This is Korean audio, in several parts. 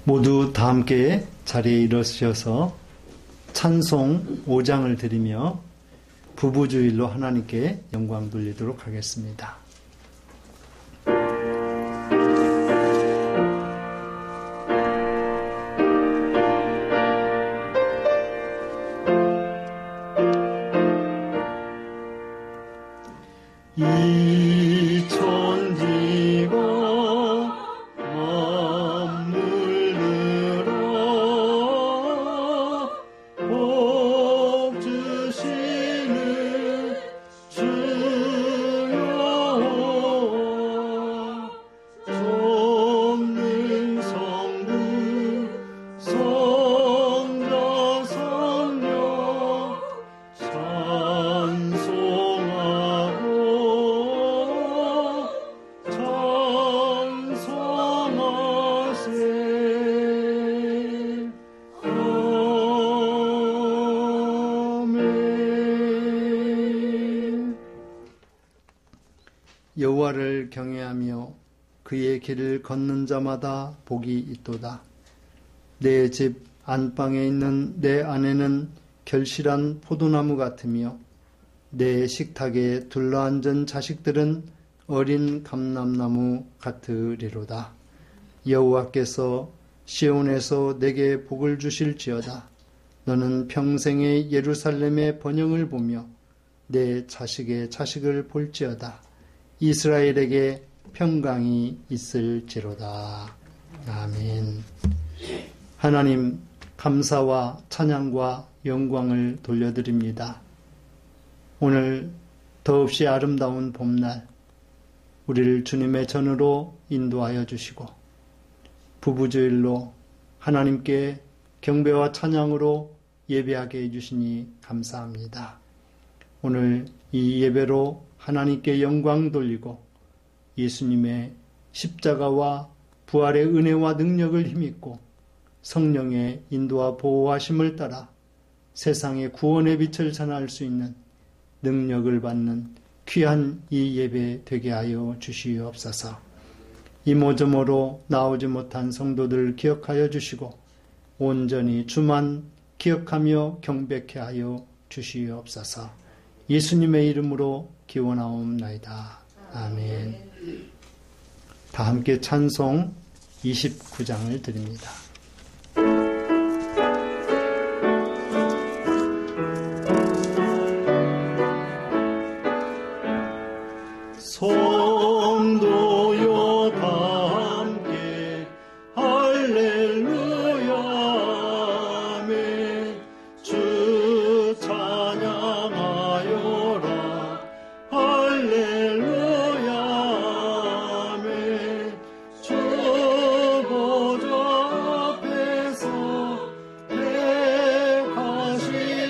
모두 다 함께 자리에 일어서셔서 찬송 5장을 드리며 부부주일로 하나님께 영광 돌리도록 하겠습니다. 여호와를 경외하며 그의 길을 걷는 자마다 복이 있도다. 내 집 안방에 있는 내 아내는 결실한 포도나무 같으며 내 식탁에 둘러앉은 자식들은 어린 감람나무 같으리로다. 여호와께서 시온에서 내게 복을 주실지어다. 너는 평생의 예루살렘의 번영을 보며 내 자식의 자식을 볼지어다. 이스라엘에게 평강이 있을지로다. 아멘. 하나님, 감사와 찬양과 영광을 돌려드립니다. 오늘 더없이 아름다운 봄날, 우리를 주님의 전으로 인도하여 주시고 부부주일로 하나님께 경배와 찬양으로 예배하게 해주시니 감사합니다. 오늘 이 예배로 하나님께 영광 돌리고 예수님의 십자가와 부활의 은혜와 능력을 힘입고 성령의 인도와 보호하심을 따라 세상의 구원의 빛을 전할 수 있는 능력을 받는 귀한 이 예배 되게 하여 주시옵소서. 이모저모로 나오지 못한 성도들 기억하여 주시고 온전히 주만 기억하며 경배케 하여 주시옵소서. 예수님의 이름으로 기원하옵나이다. 아멘. 다 함께 찬송 29장을 드립니다. 성도여 다 함께 할렐루야 아멘. 주 찬양하여라 할렐루야 아멘. 주 보좌 앞에서 택하신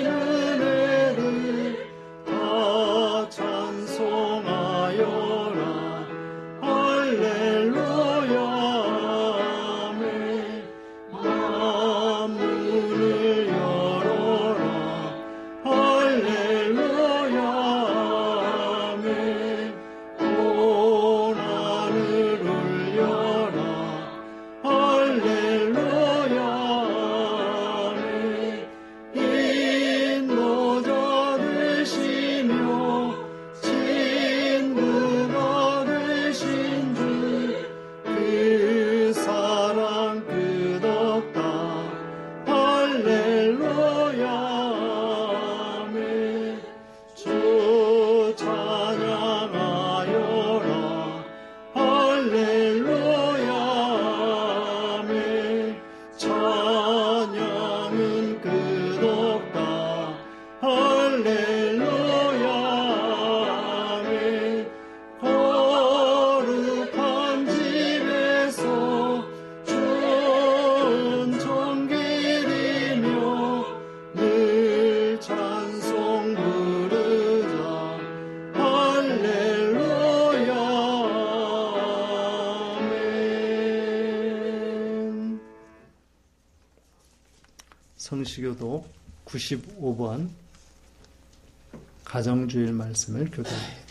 은혜를 다 찬송하여라 할렐루야 아멘. 만문을 열어라 할렐루야 아멘. 온 하늘 울려라 할렐루야 아멘. 인도자 되시며 친구가 되신 주 그 사랑 끝없다 할렐루야 아멘. 주 찬양하여라 할렐루야 아멘. 찬양은 끝없다 할렐루야 아멘. 거룩한 집에서 좋은 종기리며 늘 찬송 부르자 할렐루야 아멘. 성시교도 95번 가정주일 말씀을 교독합니다.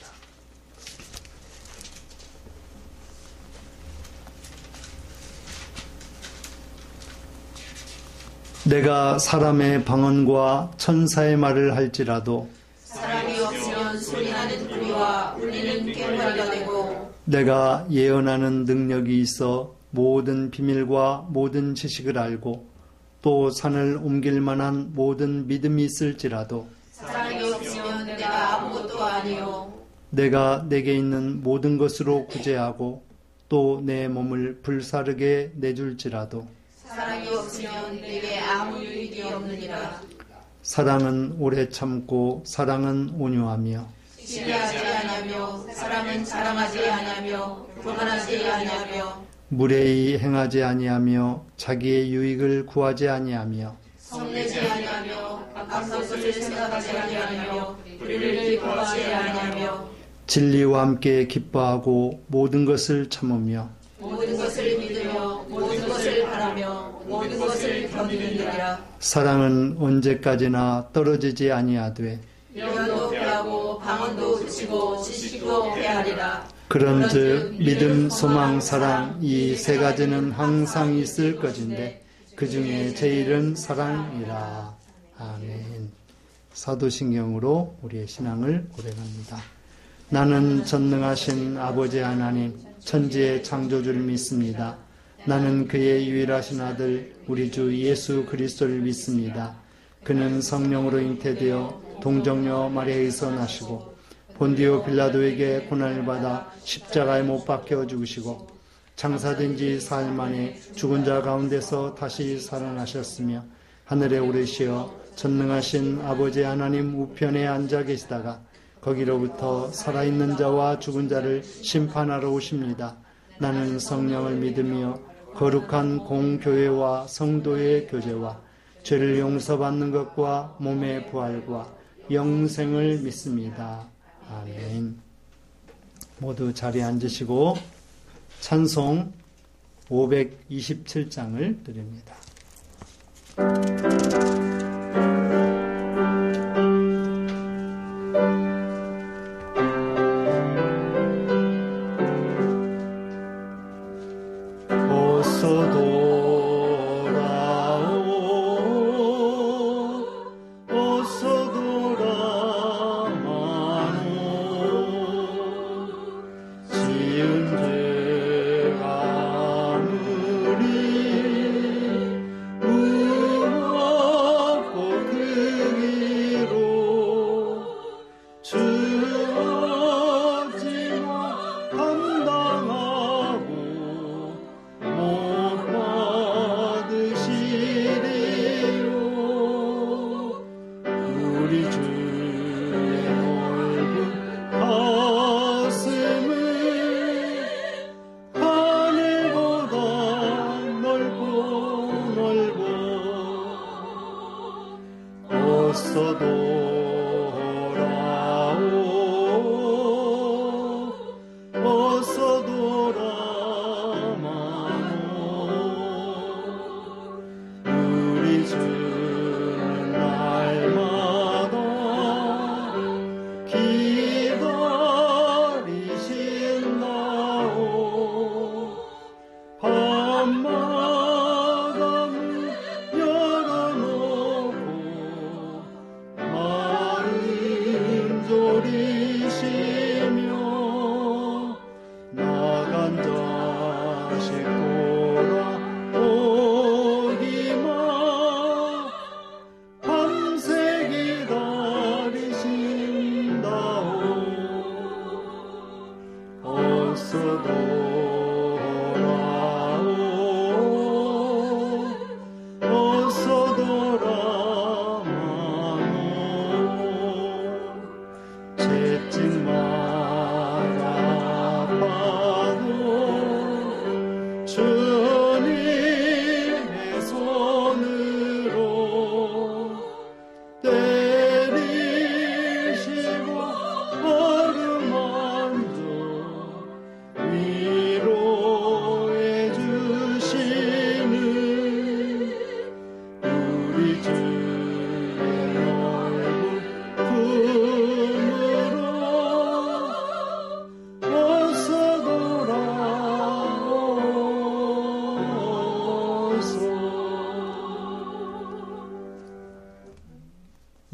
내가 사람의 방언과 천사의 말을 할지라도 사람이 없으면 소리나는 구리와 울리는 꽹과리가 되고 내가 예언하는 능력이 있어 모든 비밀과 모든 지식을 알고 또 산을 옮길 만한 모든 믿음이 있을지라도 사랑이 없으면 내가 아무것도 아니요 내가 내게 있는 모든 것으로 구제하고 또 내 몸을 불사르게 내줄지라도 사랑이 없으면 내게 아무 유익이 없느니라. 사랑은 오래 참고 사랑은 온유하며 시기하지 아니하며 사랑은 자랑하지 아니하며 교만하지 아니하며 무례히 행하지 아니하며 자기의 유익을 구하지 아니하며 성내지 아니하며 악한 것을 생각하지 아니하며 불의를 기뻐하지 아니하며 진리와 함께 기뻐하고 모든 것을 참으며 모든 것을 믿으며 모든 것을 바라며 모든 것을 견디느니라. 사랑은 언제까지나 떨어지지 아니하되 명도 패하고 방언도 그치고 지식도 패하리라. 그런즉 믿음, 소망, 사랑 이 세 가지는 항상 있을 것인데 그 중에 제일은 사랑이라. 아멘. 사도신경으로 우리의 신앙을 고백합니다. 나는 전능하신 아버지 하나님 천지의 창조주를 믿습니다. 나는 그의 유일하신 아들 우리 주 예수 그리스도를 믿습니다. 그는 성령으로 잉태되어 동정녀 마리아에서 나시고 본디오 빌라도에게 고난을 받아 십자가에 못 박혀 죽으시고 장사된 지 사흘 만에 죽은 자 가운데서 다시 살아나셨으며 하늘에 오르시어 전능하신 아버지 하나님 우편에 앉아 계시다가 거기로부터 살아있는 자와 죽은 자를 심판하러 오십니다. 나는 성령을 믿으며 거룩한 공교회와 성도의 교제와 죄를 용서받는 것과 몸의 부활과 영생을 믿습니다. 아멘. 모두 자리에 앉으시고 찬송 527장을 드립니다.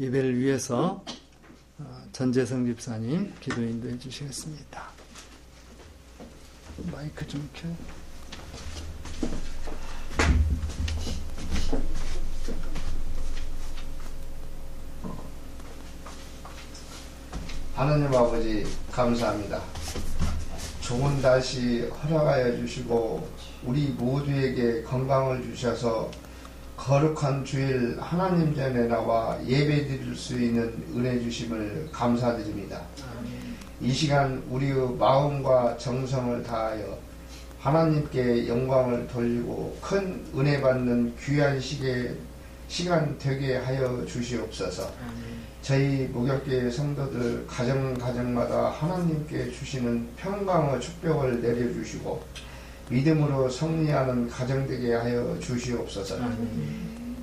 예배를 위해서 전재성 집사님 기도 인도해 주시겠습니다. 마이크 좀 켜. 하나님 아버지 감사합니다. 좋은 날씨 허락하여 주시고 우리 모두에게 건강을 주셔서 거룩한 주일 하나님 전에 나와 예배 드릴 수 있는 은혜 주심을 감사드립니다. 이 시간 우리의 마음과 정성을 다하여 하나님께 영광을 돌리고 큰 은혜 받는 귀한 시간 되게 하여 주시옵소서. 저희 목욕교회 성도들 가정마다 하나님께 주시는 평강의 축복을 내려주시고 믿음으로 승리하는 가정 되게 하여 주시옵소서.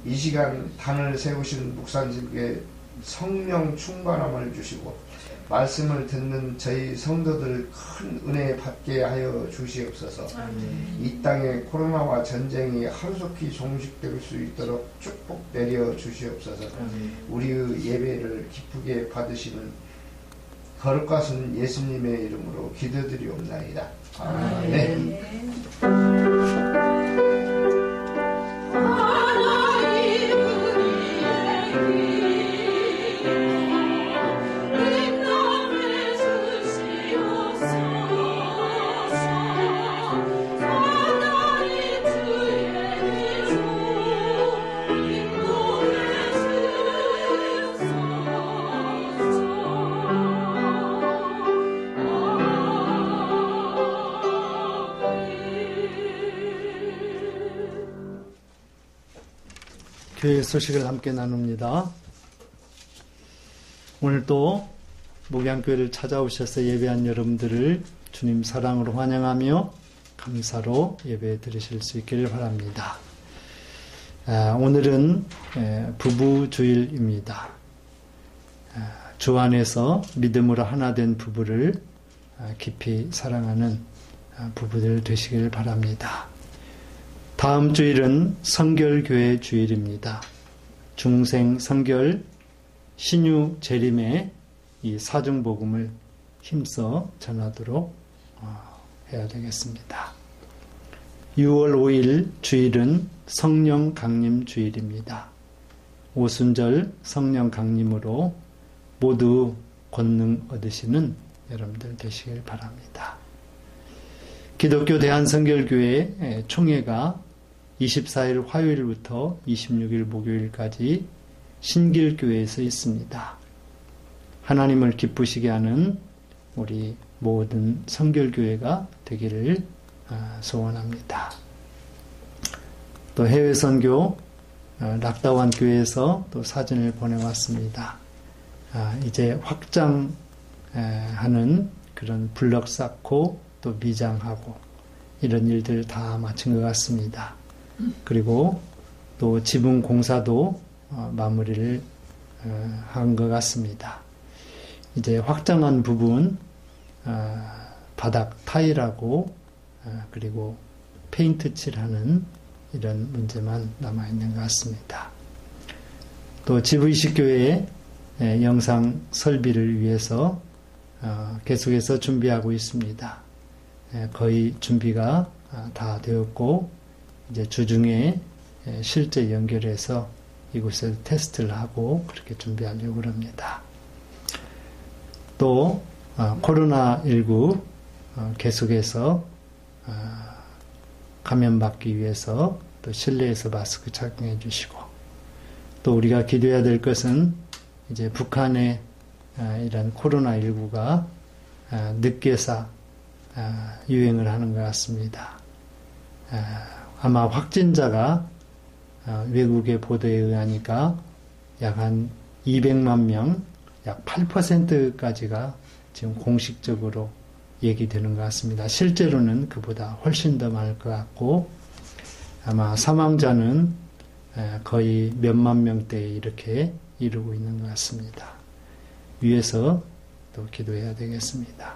이 시간 단을 세우신 목사님께 성령 충만함을 주시고 말씀을 듣는 저희 성도들 큰 은혜 받게 하여 주시옵소서. 이 땅에 코로나와 전쟁이 하루속히 종식될 수 있도록 축복 내려 주시옵소서. 우리의 예배를 기쁘게 받으시는 거룩하신 예수님의 이름으로 기도드리옵나이다. 아멘. 교회 소식을 함께 나눕니다. 오늘 또 목양교회를 찾아오셔서 예배한 여러분들을 주님 사랑으로 환영하며 감사로 예배 드리실 수 있기를 바랍니다. 오늘은 부부 주일입니다. 주 안에서 믿음으로 하나 된 부부를 깊이 사랑하는 부부들 되시길 바랍니다. 다음 주일은 성결교회 주일입니다. 중생 성결 신유 재림의 이 사중복음을 힘써 전하도록 해야 되겠습니다. 6월 5일 주일은 성령 강림 주일입니다. 오순절 성령 강림으로 모두 권능 얻으시는 여러분들 되시길 바랍니다. 기독교 대한성결교회 총회가 24일 화요일부터 26일 목요일까지 신길교회에서 있습니다. 하나님을 기쁘시게 하는 우리 모든 성결교회가 되기를 소원합니다. 또 해외 선교 락다완 교회에서 또 사진을 보내왔습니다. 이제 확장하는 그런 블럭 쌓고 또 미장하고 이런 일들 다 마친 것 같습니다. 그리고 또 지붕 공사도 마무리를 한 것 같습니다. 이제 확장한 부분 바닥 타일하고 그리고 페인트 칠하는 이런 문제만 남아있는 것 같습니다. 또 지브이식교회의 영상 설비를 위해서 계속해서 준비하고 있습니다. 거의 준비가 다 되었고 이제 주중에 실제 연결해서 이곳에서 테스트를 하고 그렇게 준비하려고 합니다. 또 코로나19 계속해서 감염받기 위해서 또 실내에서 마스크 착용해 주시고 또 우리가 기도해야 될 것은 이제 북한의 이런 코로나19가 늦게사 유행을 하는 것 같습니다. 아마 확진자가 외국의 보도에 의하니까 약 한 200만 명, 약 8%까지가 지금 공식적으로 얘기되는 것 같습니다. 실제로는 그보다 훨씬 더 많을 것 같고 아마 사망자는 거의 몇만 명대에 이렇게 이르고 있는 것 같습니다. 위에서 또 기도해야 되겠습니다.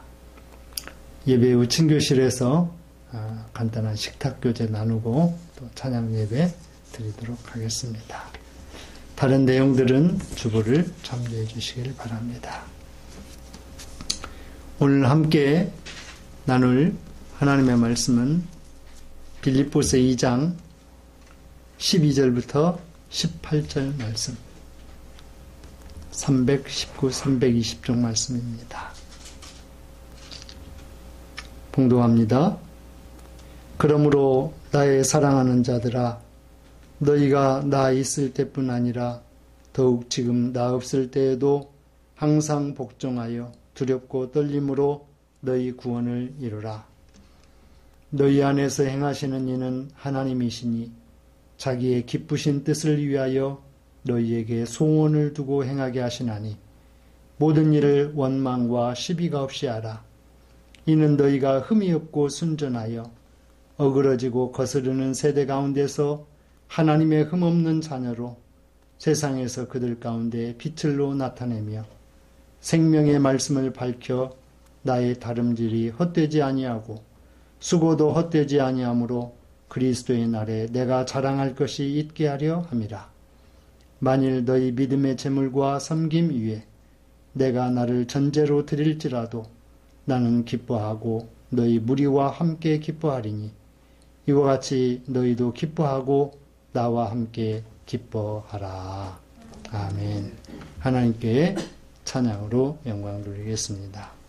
예배 후 친교실에서 간단한 식탁교제 나누고 또 찬양 예배 드리도록 하겠습니다. 다른 내용들은 주보를 참조해 주시길 바랍니다. 오늘 함께 나눌 하나님의 말씀은 빌립보서 2장 12절부터 18절 말씀, 319, 320쪽 말씀입니다. 봉독합니다. 그러므로 나의 사랑하는 자들아, 너희가 나 있을 때뿐 아니라 더욱 지금 나 없을 때에도 항상 복종하여 두렵고 떨림으로 너희 구원을 이루라. 너희 안에서 행하시는 이는 하나님이시니 자기의 기쁘신 뜻을 위하여 너희에게 소원을 두고 행하게 하시나니 모든 일을 원망과 시비가 없이 하라. 이는 너희가 흠이 없고 순전하여 어그러지고 거스르는 세대 가운데서 하나님의 흠없는 자녀로 세상에서 그들 가운데 빛을로 나타내며 생명의 말씀을 밝혀 나의 다름질이 헛되지 아니하고 수고도 헛되지 아니하므로 그리스도의 날에 내가 자랑할 것이 있게 하려 함이라. 만일 너희 믿음의 제물과 섬김 위에 내가 나를 전제로 드릴지라도 나는 기뻐하고 너희 무리와 함께 기뻐하리니 이와 같이 너희도 기뻐하고 나와 함께 기뻐하라. 아멘. 하나님께 찬양으로 영광 돌리겠습니다.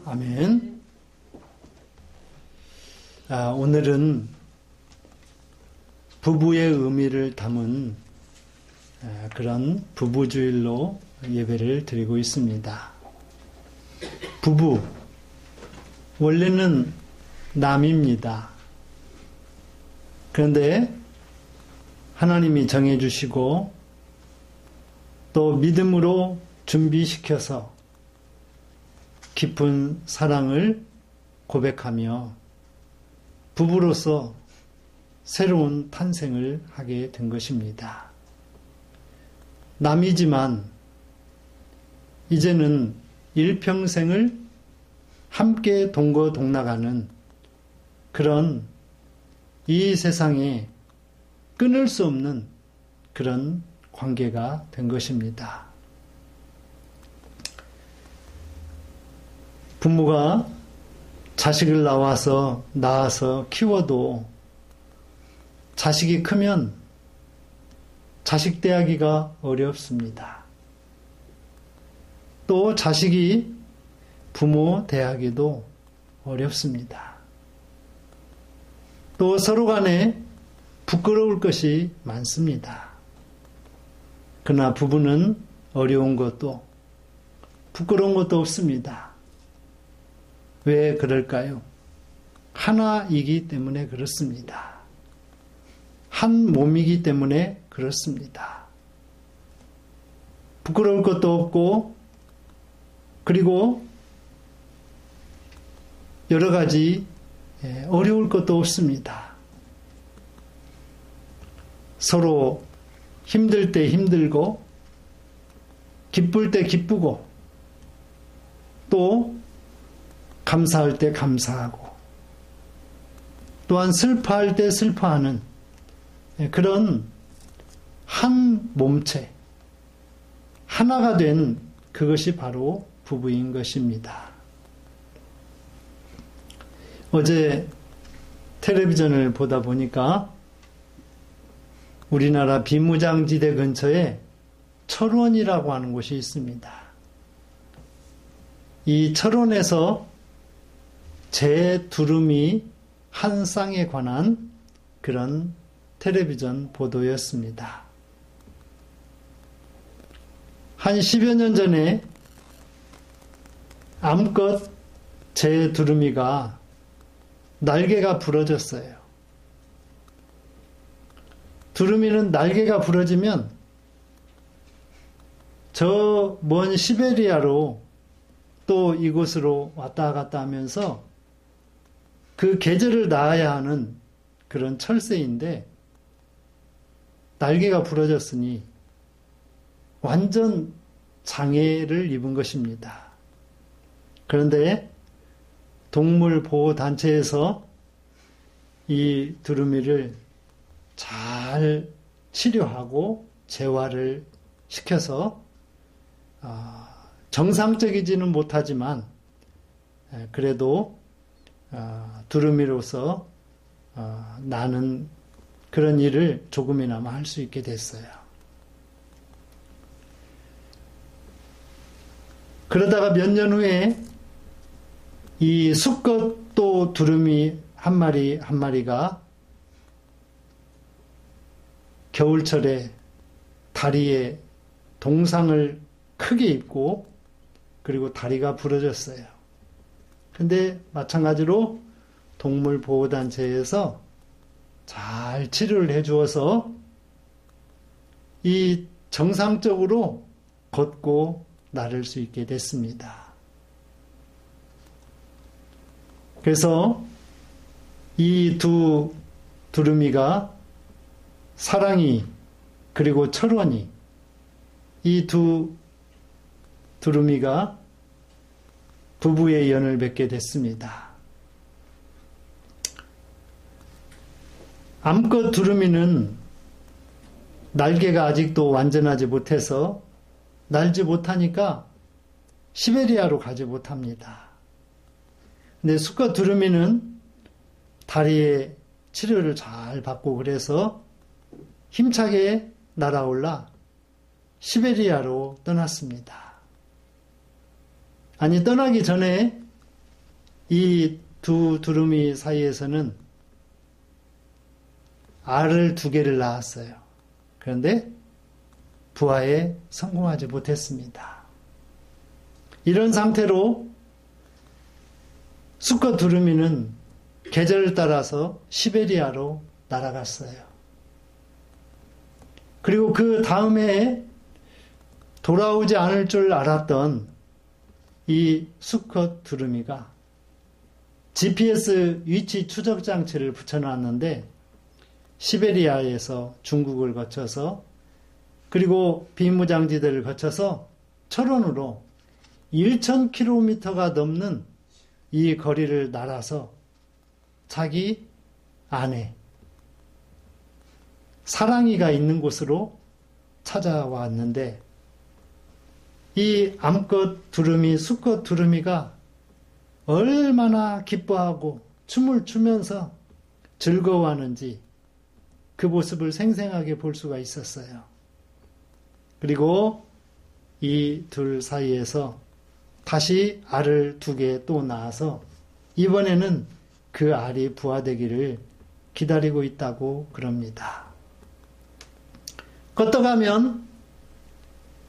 아멘. 오늘은 부부의 의미를 담은 그런 부부주일로 예배를 드리고 있습니다. 부부, 원래는 남입니다. 그런데 하나님이 정해주시고 또 믿음으로 준비시켜서 깊은 사랑을 고백하며 부부로서 새로운 탄생을 하게 된 것입니다. 남이지만 이제는 일평생을 함께 동거동락하는 그런 이 세상에 끊을 수 없는 그런 관계가 된 것입니다. 부모가 자식을 낳아서 키워도 자식이 크면 자식 대하기가 어렵습니다. 또 자식이 부모 대하기도 어렵습니다. 또 서로 간에 부끄러울 것이 많습니다. 그러나 부부는 어려운 것도 부끄러운 것도 없습니다. 왜 그럴까요? 하나이기 때문에 그렇습니다. 한 몸이기 때문에 그렇습니다. 부끄러울 것도 없고 그리고 여러 가지 어려울 것도 없습니다. 서로 힘들 때 힘들고 기쁠 때 기쁘고 또 감사할 때 감사하고 또한 슬퍼할 때 슬퍼하는 그런 한 몸체, 하나가 된 그것이 바로 부부인 것입니다. 어제 텔레비전을 보다 보니까 우리나라 비무장지대 근처에 철원이라고 하는 곳이 있습니다. 이 철원에서 재두루미 한 쌍에 관한 그런 텔레비전 보도였습니다. 한 10여 년 전에 암컷 재두루미가 날개가 부러졌어요. 두루미는 날개가 부러지면 저 먼 시베리아로 또 이곳으로 왔다 갔다 하면서 그 계절을 낳아야 하는 그런 철새인데 날개가 부러졌으니 완전 장애를 입은 것입니다. 그런데 동물보호단체에서 이 두루미를 잘 치료하고 재활을 시켜서 정상적이지는 못하지만 그래도 두루미로서 나는 그런 일을 조금이나마 할 수 있게 됐어요. 그러다가 몇 년 후에 이 수컷 또 두루미 한 마리가 겨울철에 다리에 동상을 크게 입고 그리고 다리가 부러졌어요. 근데 마찬가지로 동물보호단체에서 잘 치료를 해주어서 이 정상적으로 걷고 나를 수 있게 됐습니다. 그래서 이 두 두루미가 사랑이 그리고 철원이 이 두 두루미가 부부의 연을 맺게 됐습니다. 암컷 두루미는 날개가 아직도 완전하지 못해서 날지 못하니까 시베리아로 가지 못합니다. 근데 수컷 두루미는 다리에 치료를 잘 받고 그래서 힘차게 날아올라 시베리아로 떠났습니다. 아니, 떠나기 전에 이 두 두루미 사이에서는 알을 2개를 낳았어요. 그런데 부하에 성공하지 못했습니다. 이런 상태로 수컷 두루미는 계절을 따라서 시베리아로 날아갔어요. 그리고 그 다음 해에 돌아오지 않을 줄 알았던 이 수컷 두루미가 GPS 위치 추적 장치를 붙여놨는데 시베리아에서 중국을 거쳐서 그리고 비무장지대를 거쳐서 철원으로 1,000km가 넘는 이 거리를 날아서 자기 아내 사랑이가 있는 곳으로 찾아왔는데 이 암컷 두루미, 수컷 두루미가 얼마나 기뻐하고 춤을 추면서 즐거워하는지 그 모습을 생생하게 볼 수가 있었어요. 그리고 이 둘 사이에서 다시 알을 2개 또 낳아서 이번에는 그 알이 부화되기를 기다리고 있다고 그럽니다. 껐다가면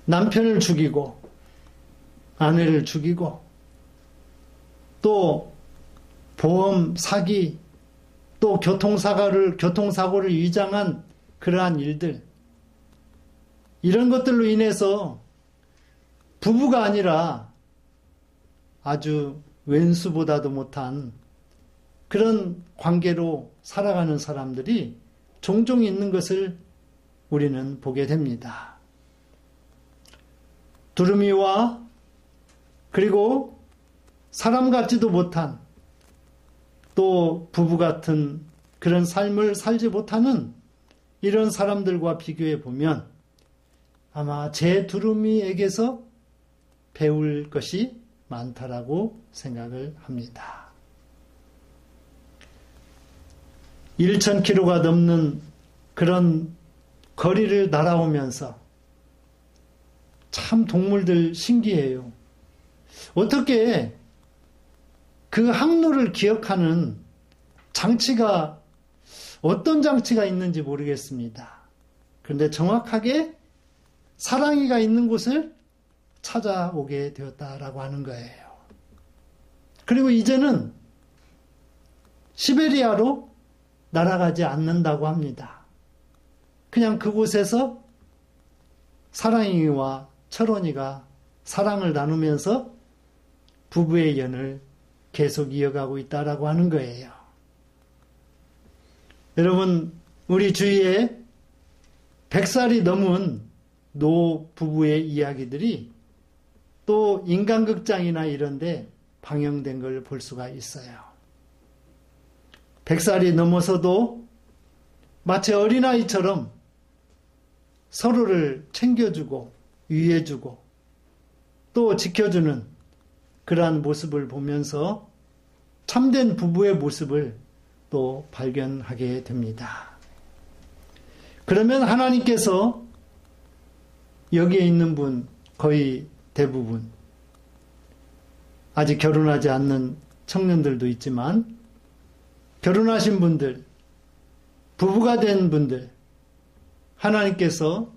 남편을 죽이고 아내를 죽이고 또 보험 사기 또 교통사고를 위장한 그러한 일들 이런 것들로 인해서 부부가 아니라 아주 왼수보다도 못한 그런 관계로 살아가는 사람들이 종종 있는 것을 우리는 보게 됩니다. 두루미와 그리고 사람 같지도 못한 또 부부 같은 그런 삶을 살지 못하는 이런 사람들과 비교해 보면 아마 제 두루미에게서 배울 것이 많다라고 생각을 합니다. 1,000km가 넘는 그런 거리를 날아오면서 참 동물들 신기해요. 어떻게 그 항로를 기억하는 장치가 어떤 장치가 있는지 모르겠습니다. 그런데 정확하게 사랑이가 있는 곳을 찾아오게 되었다라고 하는 거예요. 그리고 이제는 시베리아로 날아가지 않는다고 합니다. 그냥 그곳에서 사랑이와 철원이가 사랑을 나누면서 부부의 연을 계속 이어가고 있다라고 하는 거예요. 여러분, 우리 주위에 100살이 넘은 노 부부의 이야기들이 또 인간극장이나 이런데 방영된 걸 볼 수가 있어요. 100살이 넘어서도 마치 어린아이처럼 서로를 챙겨주고 위해주고 또 지켜주는 그러한 모습을 보면서 참된 부부의 모습을 또 발견하게 됩니다. 그러면 하나님께서 여기에 있는 분 거의 대부분 아직 결혼하지 않는 청년들도 있지만 결혼하신 분들, 부부가 된 분들 하나님께서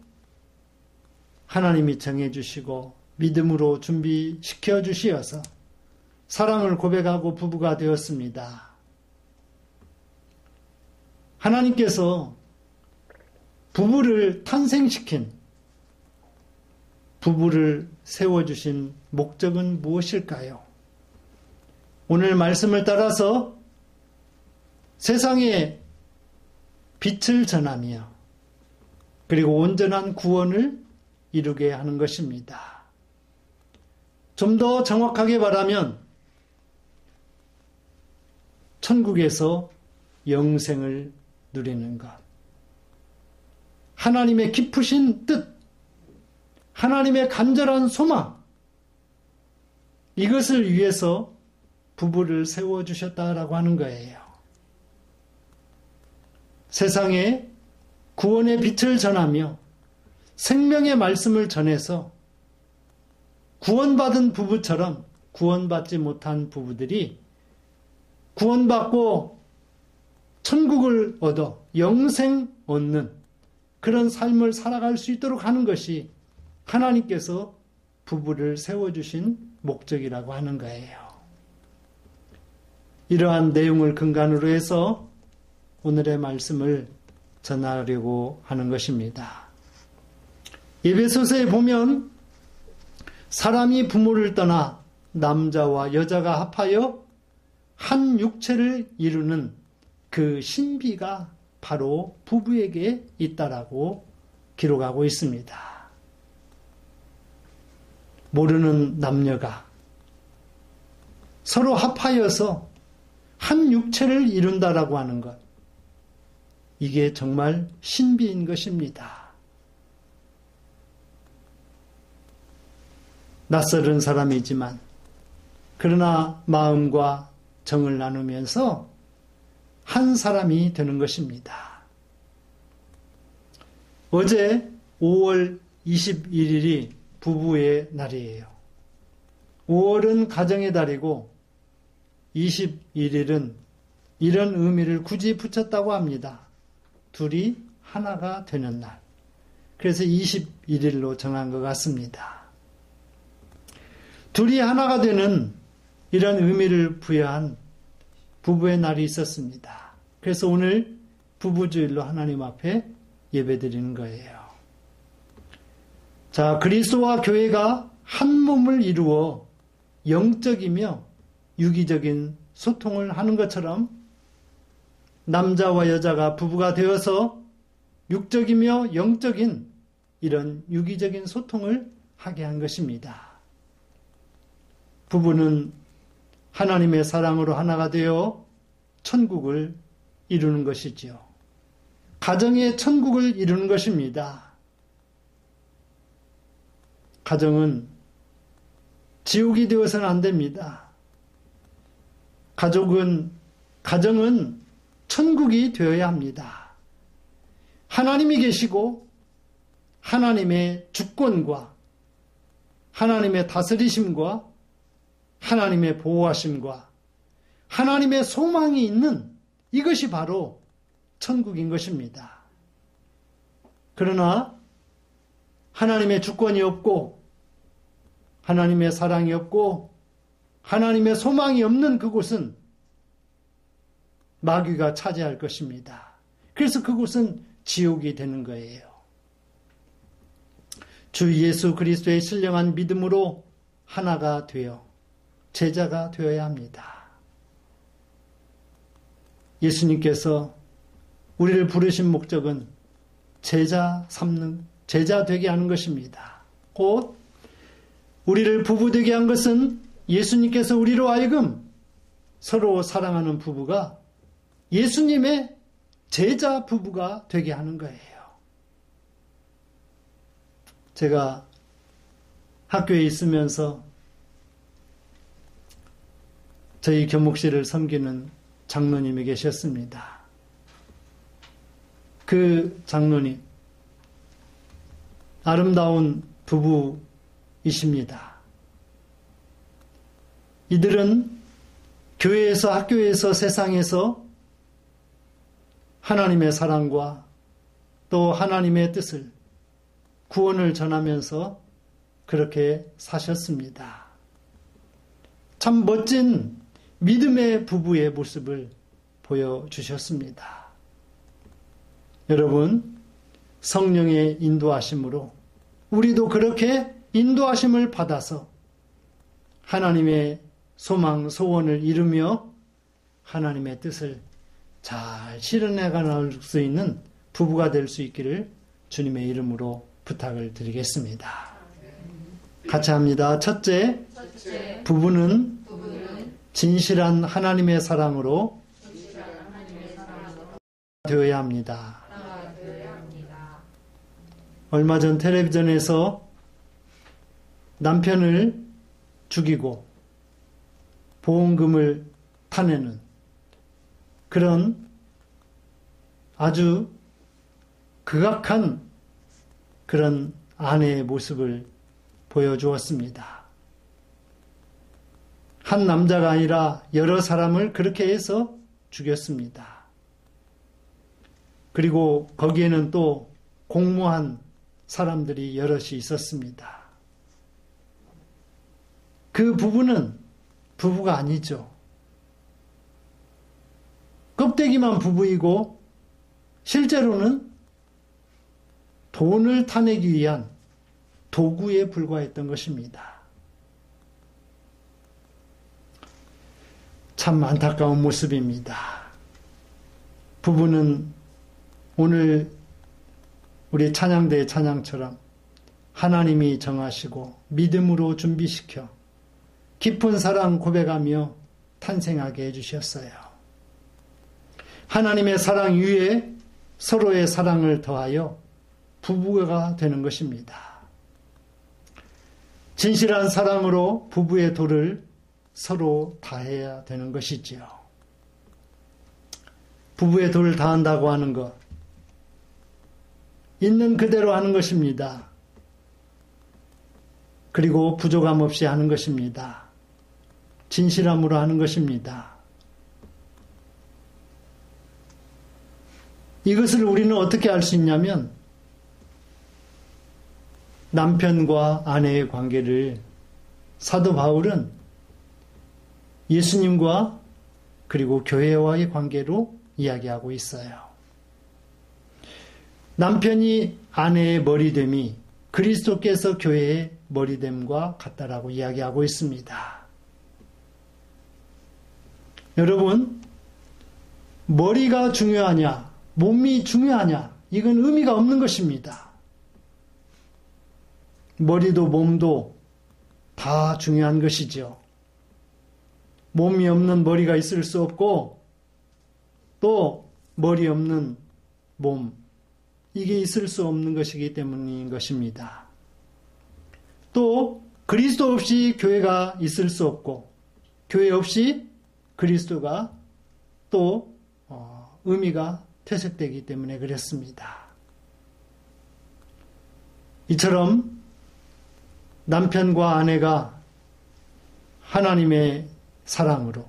하나님이 정해주시고 믿음으로 준비시켜 주시어서 사랑을 고백하고 부부가 되었습니다. 하나님께서 부부를 탄생시킨 부부를 세워주신 목적은 무엇일까요? 오늘 말씀을 따라서 세상에 빛을 전하며 그리고 온전한 구원을 이루게 하는 것입니다. 좀 더 정확하게 말하면 천국에서 영생을 누리는 것. 하나님의 깊으신 뜻, 하나님의 간절한 소망, 이것을 위해서 부부를 세워주셨다라고 하는 거예요. 세상에 구원의 빛을 전하며 생명의 말씀을 전해서 구원받은 부부처럼 구원받지 못한 부부들이 구원받고 천국을 얻어 영생 얻는 그런 삶을 살아갈 수 있도록 하는 것이 하나님께서 부부를 세워주신 목적이라고 하는 거예요. 이러한 내용을 근간으로 해서 오늘의 말씀을 전하려고 하는 것입니다. 에베소서에 보면 사람이 부모를 떠나 남자와 여자가 합하여 한 육체를 이루는 그 신비가 바로 부부에게 있다라고 기록하고 있습니다. 모르는 남녀가 서로 합하여서 한 육체를 이룬다라고 하는 것, 이게 정말 신비인 것입니다. 낯설은 사람이지만 그러나 마음과 정을 나누면서 한 사람이 되는 것입니다. 어제 5월 21일이 부부의 날이에요. 5월은 가정의 달이고 21일은 이런 의미를 굳이 붙였다고 합니다. 둘이 하나가 되는 날. 그래서 21일로 정한 것 같습니다. 둘이 하나가 되는 이런 의미를 부여한 부부의 날이 있었습니다. 그래서 오늘 부부주일로 하나님 앞에 예배드리는 거예요. 자, 그리스도와 교회가 한 몸을 이루어 영적이며 유기적인 소통을 하는 것처럼 남자와 여자가 부부가 되어서 육적이며 영적인 이런 유기적인 소통을 하게 한 것입니다. 부부는 하나님의 사랑으로 하나가 되어 천국을 이루는 것이지요. 가정의 천국을 이루는 것입니다. 가정은 지옥이 되어서는 안 됩니다. 가정은 천국이 되어야 합니다. 하나님이 계시고 하나님의 주권과 하나님의 다스리심과 하나님의 보호하심과 하나님의 소망이 있는 이것이 바로 천국인 것입니다. 그러나 하나님의 주권이 없고 하나님의 사랑이 없고 하나님의 소망이 없는 그곳은 마귀가 차지할 것입니다. 그래서 그곳은 지옥이 되는 거예요. 주 예수 그리스도의 신령한 믿음으로 하나가 되어 제자가 되어야 합니다. 예수님께서 우리를 부르신 목적은 제자 되게 하는 것입니다. 곧 우리를 부부 되게 한 것은 예수님께서 우리로 하여금 서로 사랑하는 부부가 예수님의 제자 부부가 되게 하는 거예요. 제가 학교에 있으면서 저희 교목실을 섬기는 장로님이 계셨습니다. 그 장로님, 아름다운 부부이십니다. 이들은 교회에서, 학교에서, 세상에서 하나님의 사랑과 또 하나님의 뜻을, 구원을 전하면서 그렇게 사셨습니다. 참 멋진 믿음의 부부의 모습을 보여주셨습니다. 여러분, 성령의 인도하심으로 우리도 그렇게 인도하심을 받아서 하나님의 소망, 소원을 이루며 하나님의 뜻을 잘 실현해갈 수 있는 부부가 될 수 있기를 주님의 이름으로 부탁을 드리겠습니다. 같이 합니다. 첫째, 부부는 진실한 하나님의 사랑으로 되어야 합니다. 얼마 전 텔레비전에서 남편을 죽이고 보험금을 타내는 그런 아주 극악한 그런 아내의 모습을 보여주었습니다. 한 남자가 아니라 여러 사람을 그렇게 해서 죽였습니다. 그리고 거기에는 또 공모한 사람들이 여럿이 있었습니다. 그 부부는 부부가 아니죠. 껍데기만 부부이고 실제로는 돈을 타내기 위한 도구에 불과했던 것입니다. 참 안타까운 모습입니다. 부부는 오늘 우리 찬양대의 찬양처럼 하나님이 정하시고 믿음으로 준비시켜 깊은 사랑 고백하며 탄생하게 해주셨어요. 하나님의 사랑 위에 서로의 사랑을 더하여 부부가 되는 것입니다. 진실한 사랑으로 부부의 도를 서로 다해야 되는 것이지요. 부부의 도를 다한다고 하는 것, 있는 그대로 하는 것입니다. 그리고 부족함 없이 하는 것입니다. 진실함으로 하는 것입니다. 이것을 우리는 어떻게 알 수 있냐면 남편과 아내의 관계를 사도 바울은 예수님과 그리고 교회와의 관계로 이야기하고 있어요. 남편이 아내의 머리됨이 그리스도께서 교회의 머리됨과 같다라고 이야기하고 있습니다. 여러분, 머리가 중요하냐, 몸이 중요하냐, 이건 의미가 없는 것입니다. 머리도 몸도 다 중요한 것이죠. 몸이 없는 머리가 있을 수 없고 또 머리 없는 몸, 이게 있을 수 없는 것이기 때문인 것입니다. 또 그리스도 없이 교회가 있을 수 없고 교회 없이 그리스도가 또 의미가 퇴색되기 때문에 그랬습니다. 이처럼 남편과 아내가 하나님의 사랑으로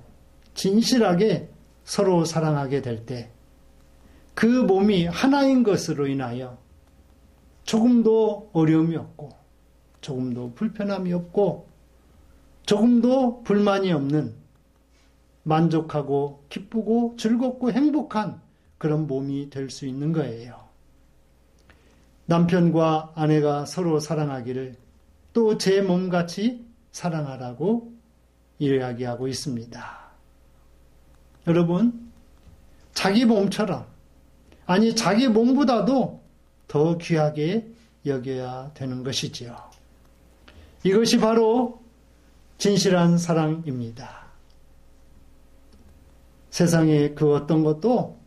진실하게 서로 사랑하게 될 때 그 몸이 하나인 것으로 인하여 조금도 어려움이 없고 조금도 불편함이 없고 조금도 불만이 없는 만족하고 기쁘고 즐겁고 행복한 그런 몸이 될 수 있는 거예요. 남편과 아내가 서로 사랑하기를 또 제 몸같이 사랑하라고 이야기하고 있습니다. 여러분, 자기 몸처럼, 아니 자기 몸보다도 더 귀하게 여겨야 되는 것이지요. 이것이 바로 진실한 사랑입니다. 세상에 그 어떤 것도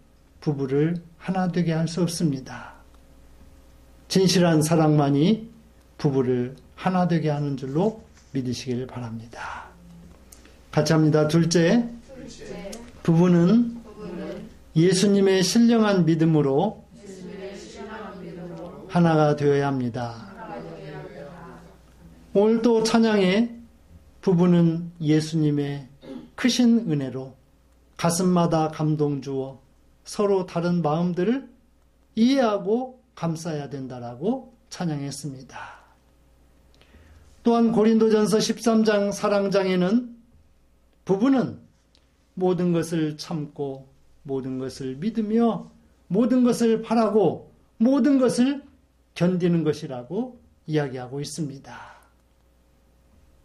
부부를 하나 되게 할 수 없습니다. 진실한 사랑만이 부부를 하나 되게 하는 줄로 믿으시길 바랍니다. 같이 합니다. 둘째, 부부는 예수님의 신령한 믿음으로 하나가 되어야 합니다. 오늘 또 찬양에 부부는 예수님의 크신 은혜로 가슴마다 감동 주어 서로 다른 마음들을 이해하고 감싸야 된다라고 찬양했습니다. 또한 고린도전서 13장 사랑장에는 부부는 모든 것을 참고 모든 것을 믿으며 모든 것을 바라고 모든 것을 견디는 것이라고 이야기하고 있습니다.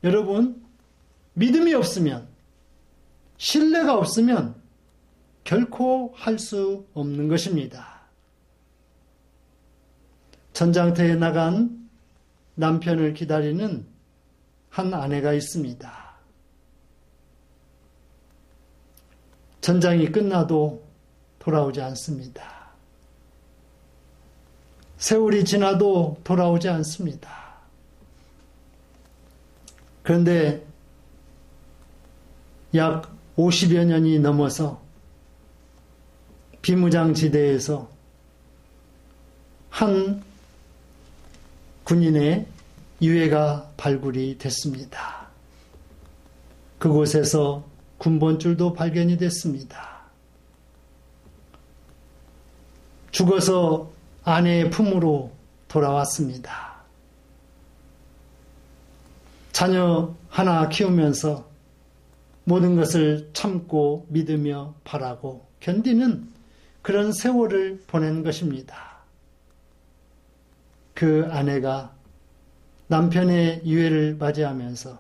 여러분, 믿음이 없으면, 신뢰가 없으면 결코 할 수 없는 것입니다. 전장터에 나간 남편을 기다리는 한 아내가 있습니다. 전장이 끝나도 돌아오지 않습니다. 세월이 지나도 돌아오지 않습니다. 그런데 약 50여 년이 넘어서 비무장지대에서 한 군인의 유해가 발굴이 됐습니다. 그곳에서 군번줄도 발견이 됐습니다. 죽어서 아내의 품으로 돌아왔습니다. 자녀 하나 키우면서 모든 것을 참고 믿으며 바라고 견디는 그런 세월을 보낸 것입니다. 그 아내가 남편의 유해를 맞이하면서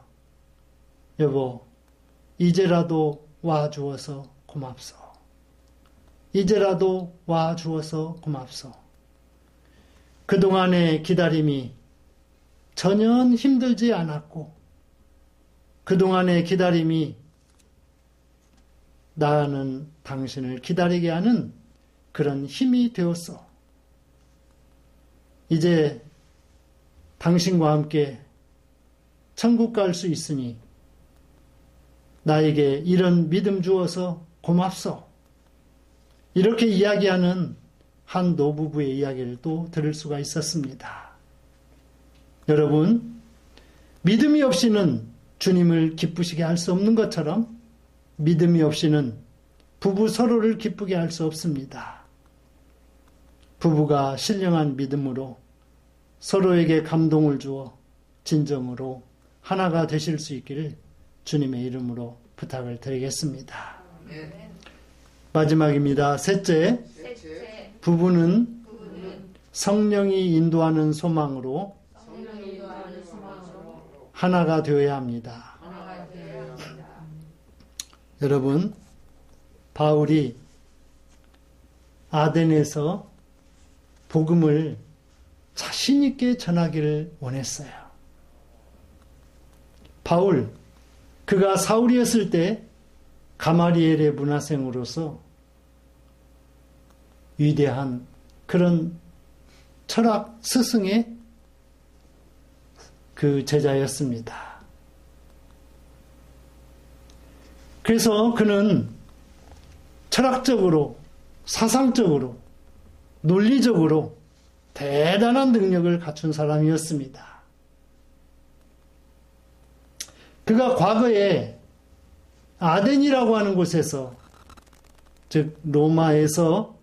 여보, 이제라도 와주어서 고맙소. 이제라도 와주어서 고맙소. 그동안의 기다림이 전혀 힘들지 않았고 그동안의 기다림이 나는 당신을 기다리게 하는 그런 힘이 되었소. 이제 당신과 함께 천국 갈 수 있으니 나에게 이런 믿음 주어서 고맙소. 이렇게 이야기하는 한 노부부의 이야기를 또 들을 수가 있었습니다. 여러분, 믿음이 없이는 주님을 기쁘시게 할 수 없는 것처럼 믿음이 없이는 부부 서로를 기쁘게 할 수 없습니다. 부부가 신령한 믿음으로 서로에게 감동을 주어 진정으로 하나가 되실 수 있기를 주님의 이름으로 부탁을 드리겠습니다. 마지막입니다. 셋째, 부부는 성령이 인도하는 소망으로 하나가 되어야 합니다. 여러분, 바울이 아덴에서 복음을 자신 있게 전하기를 원했어요. 바울, 그가 사울이었을 때 가마리엘의 문화생으로서 위대한 그런 철학 스승의 그 제자였습니다. 그래서 그는 철학적으로, 사상적으로, 논리적으로 대단한 능력을 갖춘 사람이었습니다. 그가 과거에 아덴이라고 하는 곳에서, 즉 로마에서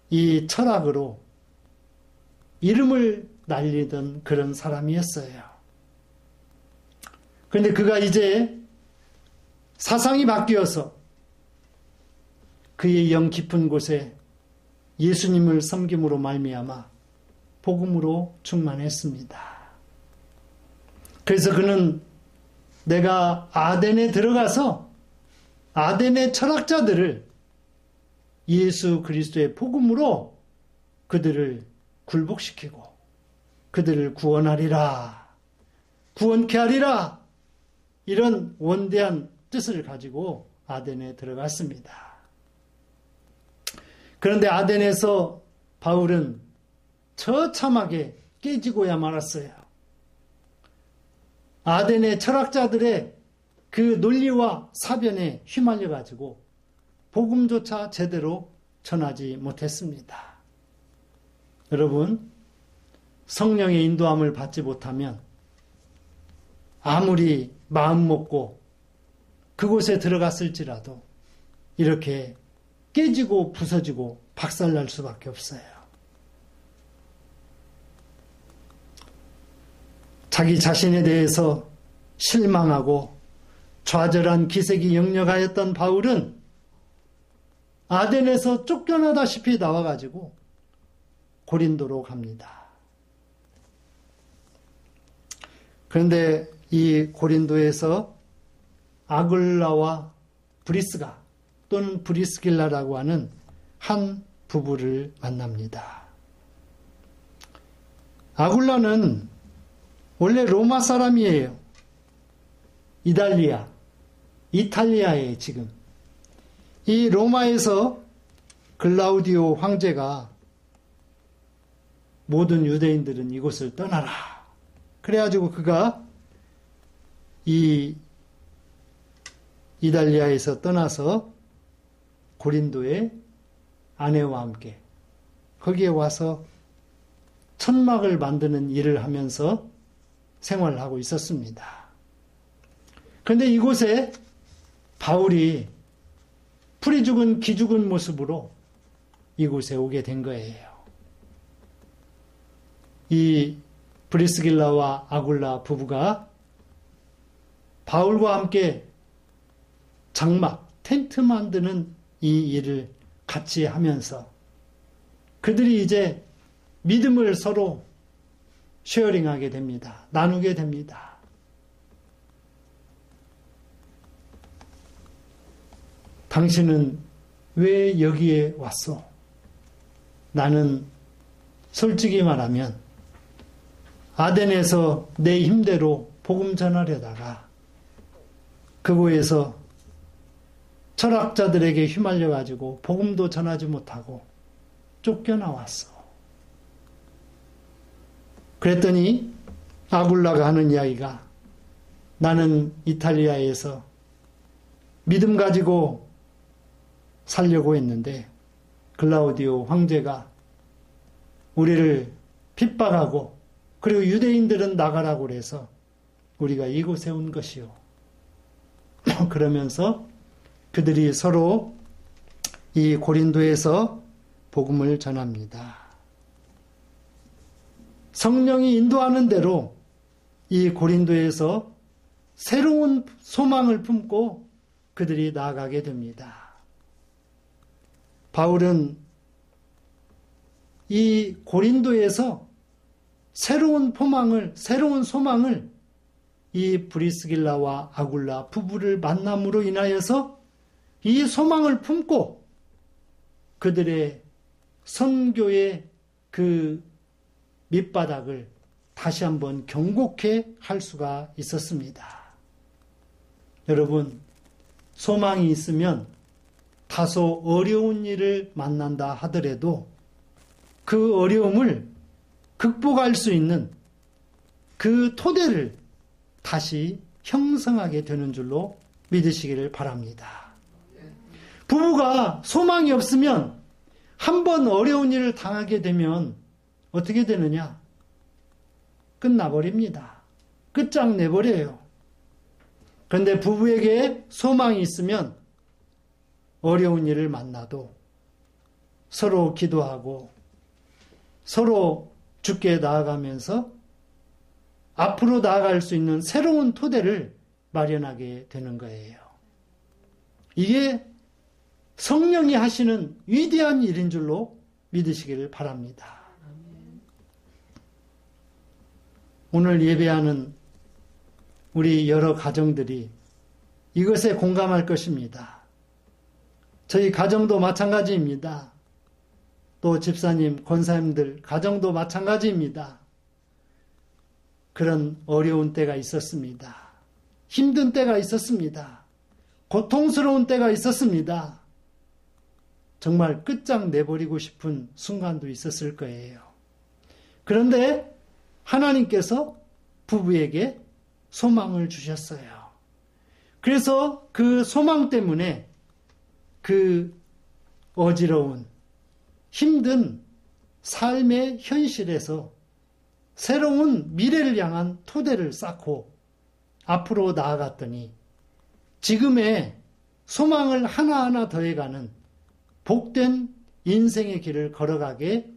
이 철학으로 이름을 날리던 그런 사람이었어요. 그런데 그가 이제 사상이 바뀌어서 그의 영 깊은 곳에 예수님을 섬김으로 말미암아 복음으로 충만했습니다. 그래서 그는 내가 아덴에 들어가서 아덴의 철학자들을 예수 그리스도의 복음으로 그들을 굴복시키고 그들을 구원하리라, 구원케 하리라, 이런 원대한 뜻을 가지고 아덴에 들어갔습니다. 그런데 아덴에서 바울은 처참하게 깨지고야 말았어요. 아덴의 철학자들의 그 논리와 사변에 휘말려 가지고 복음조차 제대로 전하지 못했습니다. 여러분, 성령의 인도함을 받지 못하면 아무리 마음 먹고 그곳에 들어갔을지라도 이렇게 깨지고 부서지고 박살날 수밖에 없어요. 자기 자신에 대해서 실망하고 좌절한 기색이 역력하였던 바울은 아덴에서 쫓겨나다시피 나와가지고 고린도로 갑니다. 그런데 이 고린도에서 아굴라와 브리스가 또는 브리스길라라고 하는 한 부부를 만납니다. 아굴라는 원래 로마 사람이에요. 이탈리아에 지금. 이 로마에서 글라우디오 황제가 모든 유대인들은 이곳을 떠나라. 그래가지고 그가 이 이탈리아에서 떠나서 고린도의 아내와 함께 거기에 와서 천막을 만드는 일을 하면서 생활을 하고 있었습니다. 그런데 이곳에 바울이 풀이 죽은 기 죽은 모습으로 이곳에 오게 된 거예요. 이 브리스길라와 아굴라 부부가 바울과 함께 장막, 텐트 만드는 이 일을 같이 하면서 그들이 이제 믿음을 서로 쉐어링하게 됩니다. 나누게 됩니다. 당신은 왜 여기에 왔소? 나는 솔직히 말하면 아덴에서 내 힘대로 복음 전하려다가 그곳에서 철학자들에게 휘말려가지고 복음도 전하지 못하고 쫓겨나왔어. 그랬더니 아굴라가 하는 이야기가 나는 이탈리아에서 믿음 가지고 살려고 했는데 글라우디오 황제가 우리를 핍박하고 그리고 유대인들은 나가라고 그래서 우리가 이곳에 온 것이요. 그러면서 그들이 서로 이 고린도에서 복음을 전합니다. 성령이 인도하는 대로 이 고린도에서 새로운 소망을 품고 그들이 나아가게 됩니다. 바울은 이 고린도에서 새로운 소망을 이 브리스길라와 아굴라 부부를 만남으로 인하여서 이 소망을 품고 그들의 선교의 그 밑바닥을 다시 한번 경고케 할 수가 있었습니다. 여러분, 소망이 있으면 다소 어려운 일을 만난다 하더라도 그 어려움을 극복할 수 있는 그 토대를 다시 형성하게 되는 줄로 믿으시기를 바랍니다. 부부가 소망이 없으면 한번 어려운 일을 당하게 되면 어떻게 되느냐? 끝나버립니다. 끝장내버려요. 그런데 부부에게 소망이 있으면 어려운 일을 만나도 서로 기도하고 서로 주께 나아가면서 앞으로 나아갈 수 있는 새로운 토대를 마련하게 되는 거예요. 이게 성령이 하시는 위대한 일인 줄로 믿으시기를 바랍니다. 오늘 예배하는 우리 여러 가정들이 이것에 공감할 것입니다. 저희 가정도 마찬가지입니다. 또 집사님, 권사님들 가정도 마찬가지입니다. 그런 어려운 때가 있었습니다. 힘든 때가 있었습니다. 고통스러운 때가 있었습니다. 정말 끝장내버리고 싶은 순간도 있었을 거예요. 그런데 하나님께서 부부에게 소망을 주셨어요. 그래서 그 소망 때문에 그 어지러운 힘든 삶의 현실에서 새로운 미래를 향한 토대를 쌓고 앞으로 나아갔더니 지금의 소망을 하나하나 더해가는 복된 인생의 길을 걸어가게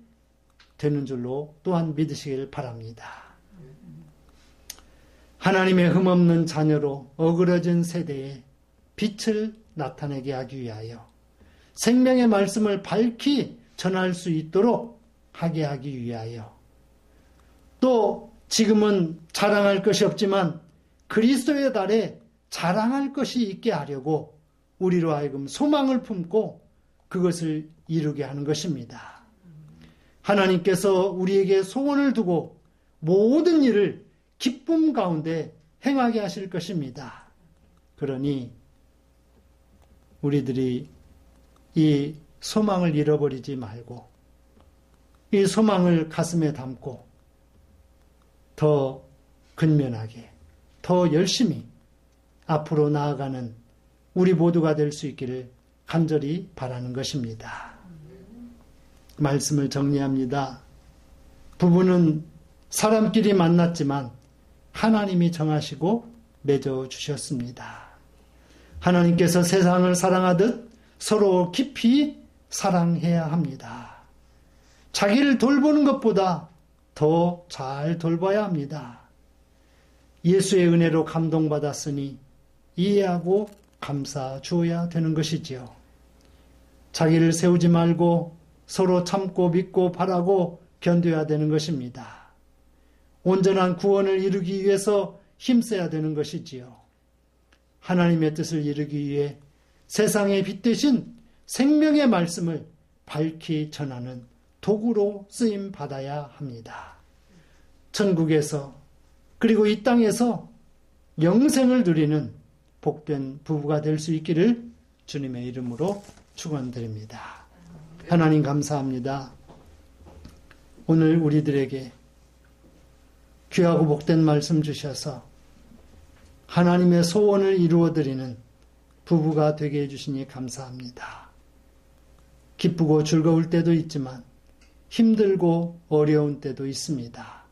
되는 줄로 또한 믿으시길 바랍니다. 하나님의 흠없는 자녀로 어그러진 세대에 빛을 나타내게 하기 위하여 생명의 말씀을 밝히 전할 수 있도록 하게 하기 위하여 또 지금은 자랑할 것이 없지만 그리스도의 달에 자랑할 것이 있게 하려고 우리로 하여금 소망을 품고 그것을 이루게 하는 것입니다. 하나님께서 우리에게 소원을 두고 모든 일을 기쁨 가운데 행하게 하실 것입니다. 그러니 우리들이 이 소망을 잃어버리지 말고 이 소망을 가슴에 담고 더 근면하게, 더 열심히 앞으로 나아가는 우리 모두가 될 수 있기를 간절히 바라는 것입니다. 말씀을 정리합니다. 부부는 사람끼리 만났지만 하나님이 정하시고 맺어주셨습니다. 하나님께서 세상을 사랑하듯 서로 깊이 사랑해야 합니다. 자기를 돌보는 것보다 더 잘 돌봐야 합니다. 예수의 은혜로 감동받았으니 이해하고 감사 주어야 되는 것이지요. 자기를 세우지 말고 서로 참고 믿고 바라고 견뎌야 되는 것입니다. 온전한 구원을 이루기 위해서 힘써야 되는 것이지요. 하나님의 뜻을 이루기 위해 세상의 빛 대신 생명의 말씀을 밝히 전하는 도구로 쓰임 받아야 합니다. 천국에서 그리고 이 땅에서 영생을 누리는 복된 부부가 될 수 있기를 주님의 이름으로 축원드립니다. 하나님 감사합니다. 오늘 우리들에게 귀하고 복된 말씀 주셔서 하나님의 소원을 이루어드리는 부부가 되게 해주시니 감사합니다. 기쁘고 즐거울 때도 있지만 힘들고 어려운 때도 있습니다.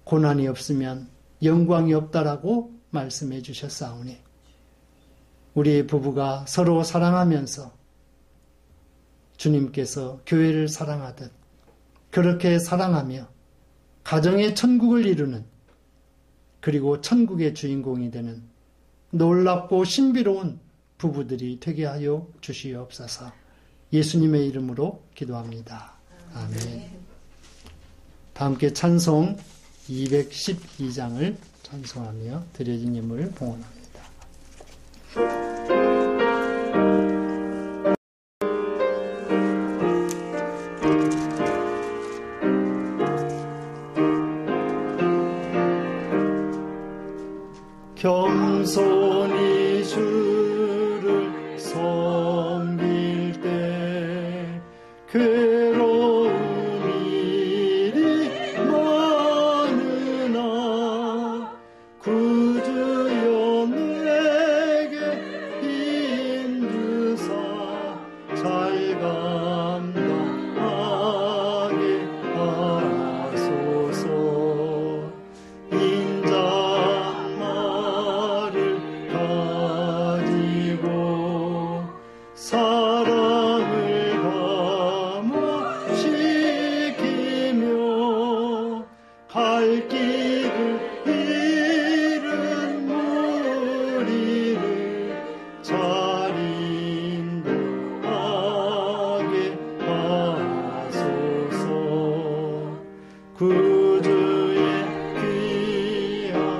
고난이 없으면 영광이 없다라고 말씀해 주셨사오니 우리 부부가 서로 사랑하면서 주님께서 교회를 사랑하듯 그렇게 사랑하며 가정의 천국을 이루는 그리고 천국의 주인공이 되는 놀랍고 신비로운 부부들이 되게 하여 주시옵소서. 예수님의 이름으로 기도합니다. 아멘. 다 함께 찬송 212장을 찬송하며 드려진 예물을 봉헌합니다. 겸손히 주를 섬길 때 괴로운 일이 많으나 구주여 내게 힘주사 잘 감당하게 하소서. 인자말을 가지고 사랑을 감화시키며 갈 길을 잃은 무리를 잘 인도하게 하소서. 구주의 귀한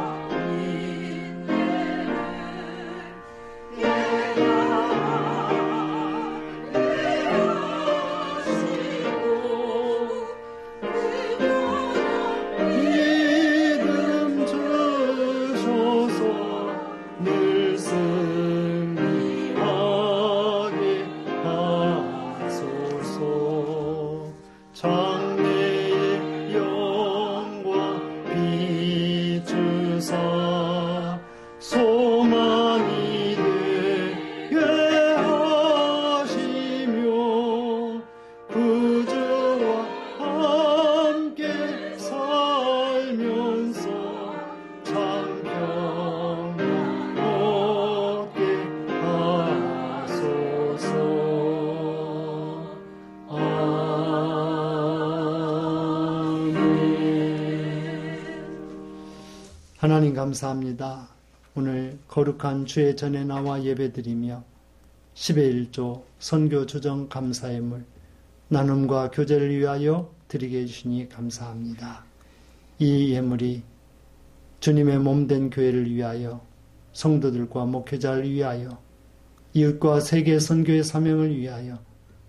믿음 주셔서 늘 승리하게 하소서. 장래의 영광 비추사 소망이 되게 하시며 구주와 함께 살면서 참 평안 얻게 하소서. 하나님 감사합니다. 오늘 거룩한 주의 전에 나와 예배드리며 10의 1조 선교 조정 감사의물 나눔과 교제를 위하여 드리게 해주시니 감사합니다. 이 예물이 주님의 몸된 교회를 위하여 성도들과 목회자를 위하여 이웃과 세계 선교의 사명을 위하여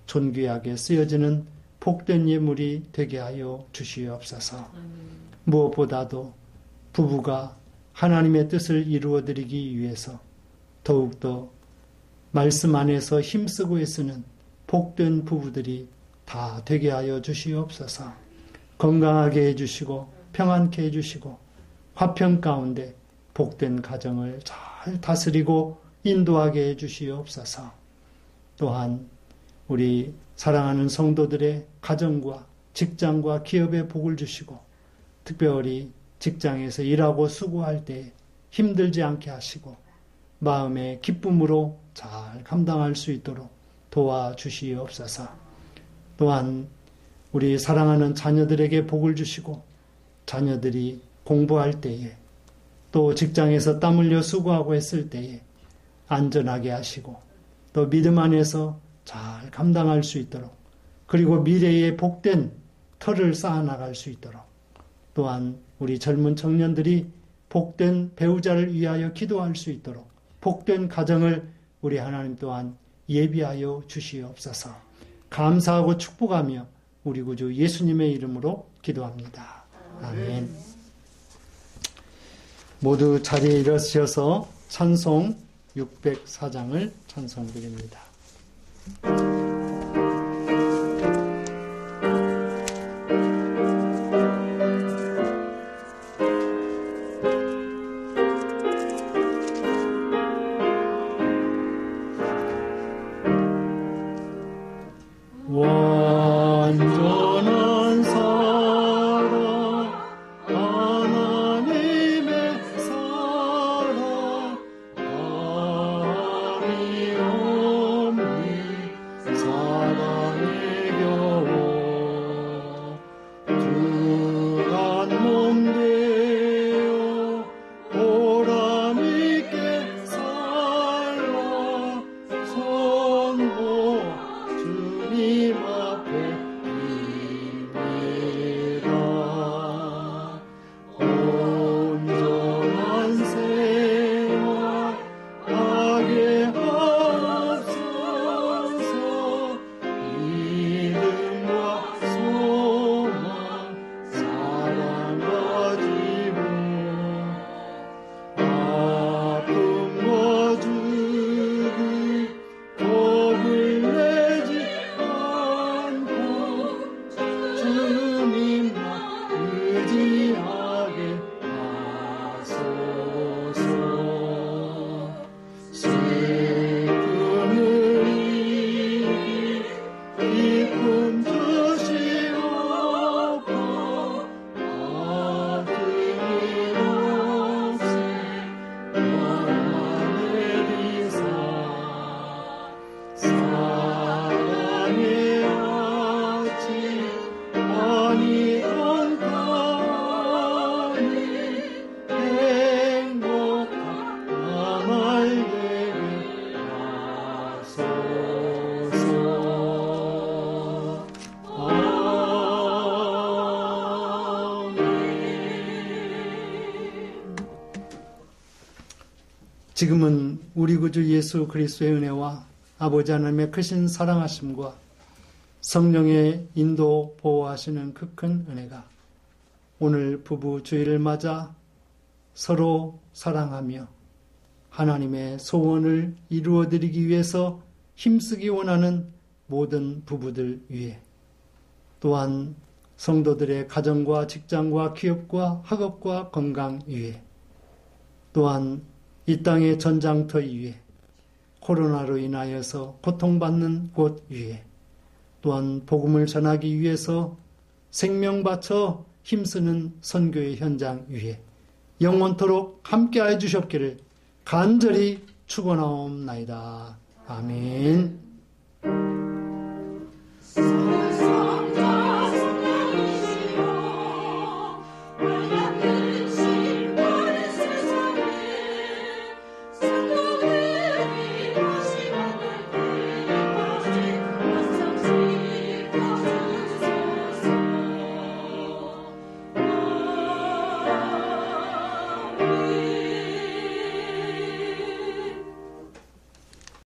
존귀하게 쓰여지는 복된 예물이 되게 하여 주시옵소서. 무엇보다도 부부가 하나님의 뜻을 이루어드리기 위해서 더욱더 말씀 안에서 힘쓰고 애쓰는 복된 부부들이 다 되게 하여 주시옵소서. 건강하게 해주시고 평안케 해주시고 화평 가운데 복된 가정을 잘 다스리고 인도하게 해주시옵소서. 또한 우리 사랑하는 성도들의 가정과 직장과 기업에 복을 주시고 특별히 직장에서 일하고 수고할 때 힘들지 않게 하시고 마음의 기쁨으로 잘 감당할 수 있도록 도와주시옵소서. 또한 우리 사랑하는 자녀들에게 복을 주시고 자녀들이 공부할 때에 또 직장에서 땀 흘려 수고하고 했을 때에 안전하게 하시고 또 믿음 안에서 잘 감당할 수 있도록 그리고 미래에 복된 터를 쌓아나갈 수 있도록 또한 우리 젊은 청년들이 복된 배우자를 위하여 기도할 수 있도록 복된 가정을 우리 하나님 또한 예비하여 주시옵소서. 감사하고 축복하며 우리 구주 예수님의 이름으로 기도합니다. 아멘. 모두 자리에 일어서셔서 찬송 604장을 찬송드립니다. 완전한 사랑 하나님의 사랑 감이 없는 사랑에 겨워 두 한 몸 되어 보람있게 살아 손보아 주님 앞에 입니다. 온전한 생활 하게 하옵소서. 믿음과 소망 사랑 가지고 아픔과 죽음 겁을 내지 않고 주님만 의지하게 하소서. 슬픔을 이기 기쁨 주시옵고 아들의 몫에 영원내리사 사랑의 아침 아니 온전히 행복한 나날 되게 하소서. 아멘. 지금은 우리 구주 예수 그리스도의 은혜와 아버지 하나님의 크신 사랑하심과 성령의 인도 보호하시는 그 큰 은혜가 오늘 부부 주일을 맞아 서로 사랑하며 하나님의 소원을 이루어드리기 위해서 힘쓰기 원하는 모든 부부들 위해 또한 성도들의 가정과 직장과 기업과 학업과 건강 위해 또한 이 땅의 전장터 위에 코로나로 인하여서 고통받는 곳 위에 또한 복음을 전하기 위해서 생명 바쳐 힘쓰는 선교의 현장 위에 영원토록 함께하여 주셨기를 간절히 축원하옵나이다. 아멘.